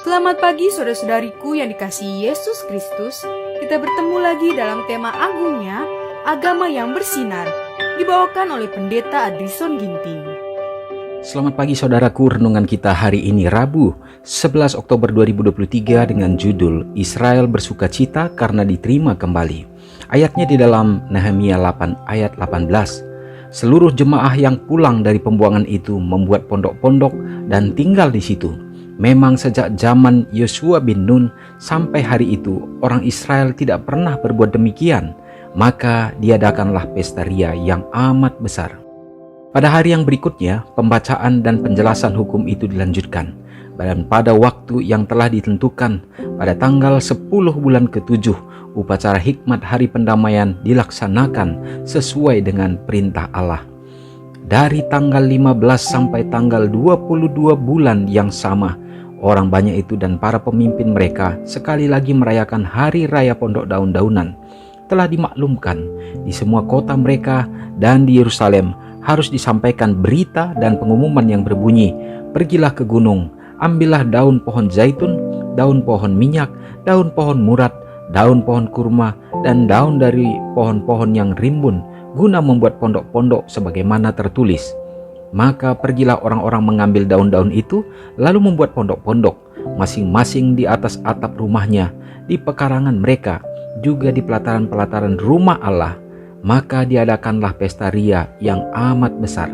Selamat pagi saudara-saudariku yang dikasihi Yesus Kristus. Kita bertemu lagi dalam tema agungnya, agama yang bersinar, dibawakan oleh Pendeta Adrison Ginting. Selamat pagi saudaraku, renungan kita hari ini Rabu 11 Oktober 2023 dengan judul Israel bersukacita karena diterima kembali. Ayatnya di dalam Nehemia 8 ayat 18. Seluruh jemaah yang pulang dari pembuangan itu membuat pondok-pondok dan tinggal di situ. Memang sejak zaman Yosua bin Nun sampai hari itu orang Israel tidak pernah berbuat demikian. Maka diadakanlah pesta ria yang amat besar. Pada hari yang berikutnya, pembacaan dan penjelasan hukum itu dilanjutkan. Dan pada waktu yang telah ditentukan, pada tanggal 10 bulan ke-7, upacara hikmat hari pendamaian dilaksanakan sesuai dengan perintah Allah. Dari tanggal 15 sampai tanggal 22 bulan yang sama, orang banyak itu dan para pemimpin mereka sekali lagi merayakan hari raya pondok daun-daunan. Telah dimaklumkan di semua kota mereka dan di Yerusalem harus disampaikan berita dan pengumuman yang berbunyi, pergilah ke gunung, ambillah daun pohon zaitun, daun pohon minyak, daun pohon murad, daun pohon kurma, dan daun dari pohon-pohon yang rimbun, guna membuat pondok-pondok sebagaimana tertulis. Maka pergilah orang-orang mengambil daun-daun itu, lalu membuat pondok-pondok, masing-masing di atas atap rumahnya, di pekarangan mereka, juga di pelataran-pelataran rumah Allah. Maka diadakanlah pesta ria yang amat besar.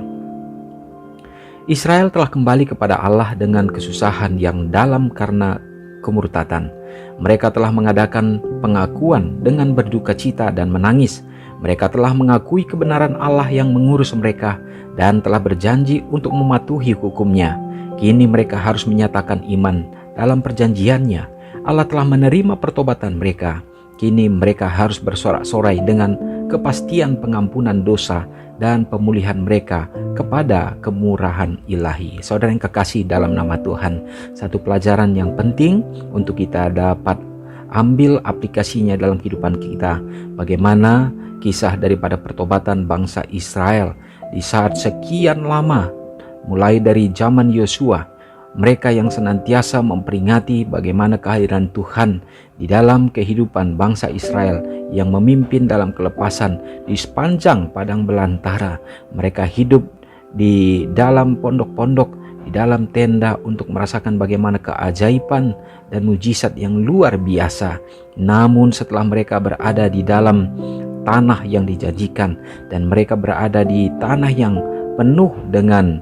Israel telah kembali kepada Allah dengan kesusahan yang dalam karena kemurtatan. Mereka telah mengadakan pengakuan dengan berduka cita dan menangis. Mereka telah mengakui kebenaran Allah yang mengurus mereka dan telah berjanji untuk mematuhi hukumnya. Kini mereka harus menyatakan iman dalam perjanjiannya. Allah telah menerima pertobatan mereka. Kini mereka harus bersorak-sorai dengan kepastian pengampunan dosa dan pemulihan mereka kepada kemurahan ilahi. Saudara yang kekasih dalam nama Tuhan, satu pelajaran yang penting untuk kita dapat ambil aplikasinya dalam kehidupan kita. Bagaimana kisah daripada pertobatan bangsa Israel di saat sekian lama, mulai dari zaman Yosua, mereka yang senantiasa memperingati bagaimana kehadiran Tuhan di dalam kehidupan bangsa Israel yang memimpin dalam kelepasan di sepanjang padang belantara. Mereka hidup di dalam pondok-pondok, di dalam tenda untuk merasakan bagaimana keajaiban dan mujizat yang luar biasa. Namun setelah mereka berada di dalam tanah yang dijanjikan dan mereka berada di tanah yang penuh dengan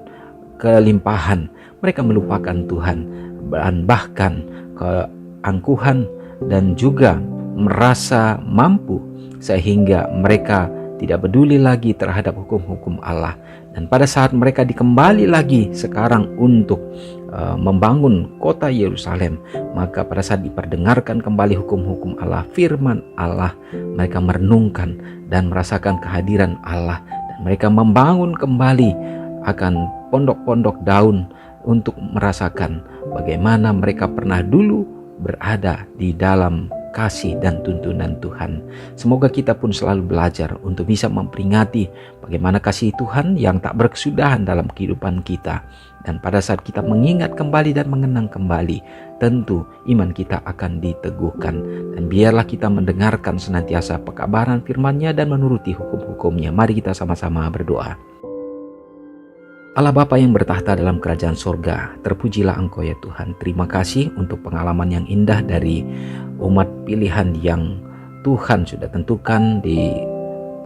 kelimpahan, mereka melupakan Tuhan dan bahkan keangkuhan dan juga merasa mampu sehingga mereka tidak peduli lagi terhadap hukum-hukum Allah. Dan pada saat mereka dikembali lagi sekarang untuk membangun kota Yerusalem, maka pada saat diperdengarkan kembali hukum-hukum Allah, firman Allah, mereka merenungkan dan merasakan kehadiran Allah, dan mereka membangun kembali akan pondok-pondok daun untuk merasakan bagaimana mereka pernah dulu berada di dalam kasih dan tuntunan Tuhan. Semoga kita pun selalu belajar untuk bisa memperingati bagaimana kasih Tuhan yang tak berkesudahan dalam kehidupan kita. Dan pada saat kita mengingat kembali dan mengenang kembali, tentu iman kita akan diteguhkan. Dan biarlah kita mendengarkan senantiasa pekabaran firman-Nya dan menuruti hukum-hukum-Nya. Mari kita sama-sama berdoa. Allah Bapa yang bertahta dalam kerajaan sorga, terpujilah Engkau ya Tuhan. Terima kasih untuk pengalaman yang indah dari umat pilihan yang Tuhan sudah tentukan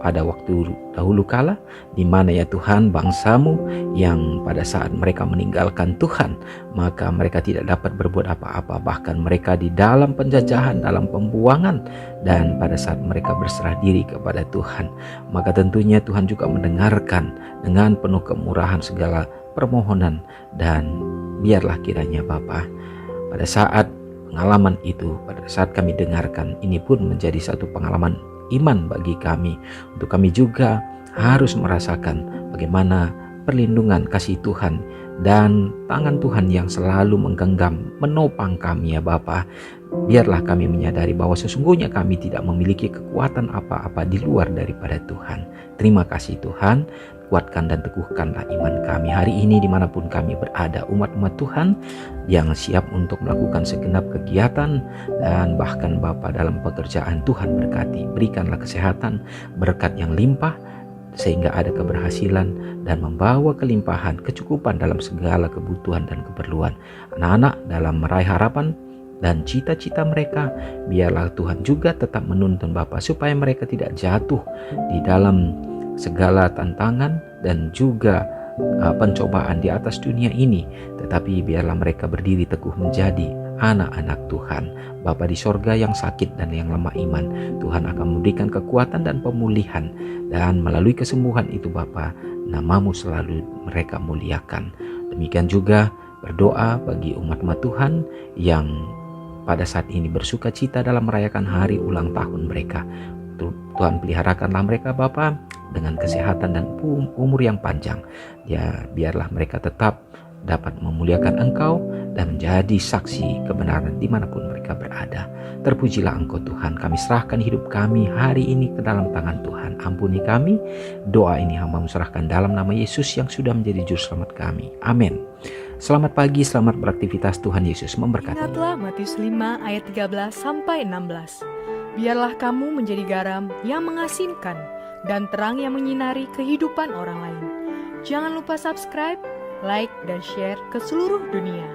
pada waktu dahulu kala, di mana ya Tuhan bangsa-Mu yang pada saat mereka meninggalkan Tuhan, maka mereka tidak dapat berbuat apa-apa, bahkan mereka di dalam penjajahan, dalam pembuangan, dan pada saat mereka berserah diri kepada Tuhan, maka tentunya Tuhan juga mendengarkan dengan penuh kemurahan segala permohonan. Dan biarlah kiranya Bapa, pada saat pengalaman itu, pada saat kami dengarkan, ini pun menjadi satu pengalaman iman bagi kami, untuk kami juga harus merasakan bagaimana perlindungan kasih Tuhan dan tangan Tuhan yang selalu menggenggam menopang kami ya Bapa. Biarlah kami menyadari bahwa sesungguhnya kami tidak memiliki kekuatan apa-apa di luar daripada Tuhan. Terima kasih Tuhan. kuatkan dan teguhkanlah iman kami hari ini dimanapun kami berada, umat-umat Tuhan yang siap untuk melakukan segenap kegiatan dan bahkan Bapa dalam pekerjaan. Tuhan berkati, berikanlah kesehatan, berkat yang limpah sehingga ada keberhasilan dan membawa kelimpahan, kecukupan dalam segala kebutuhan dan keperluan anak-anak dalam meraih harapan dan cita-cita mereka. Biarlah Tuhan juga tetap menuntun Bapa supaya mereka tidak jatuh di dalam segala tantangan dan juga pencobaan di atas dunia ini, tetapi biarlah mereka berdiri teguh menjadi anak-anak Tuhan. Bapa di sorga yang sakit dan yang lemah iman, Tuhan akan memberikan kekuatan dan pemulihan, dan melalui kesembuhan itu Bapa, nama-Mu selalu mereka muliakan. Demikian juga berdoa bagi umat-umat Tuhan yang pada saat ini bersuka cita dalam merayakan hari ulang tahun mereka. Tuhan peliharakanlah mereka Bapa dengan kesehatan dan umur yang panjang. Ya, biarlah mereka tetap dapat memuliakan Engkau dan menjadi saksi kebenaran dimanapun mereka berada. Terpujilah Engkau Tuhan. Kami serahkan hidup kami hari ini ke dalam tangan Tuhan. Ampuni kami. Doa ini hamba-Mu serahkan dalam nama Yesus yang sudah menjadi juru selamat kami. Amin. Selamat pagi, selamat beraktivitas. Tuhan Yesus memberkati. Ingatlah Matius 5 ayat 13-16. Biarlah kamu menjadi garam yang mengasinkan dan terang yang menyinari kehidupan orang lain. Jangan lupa subscribe, like, dan share ke seluruh dunia.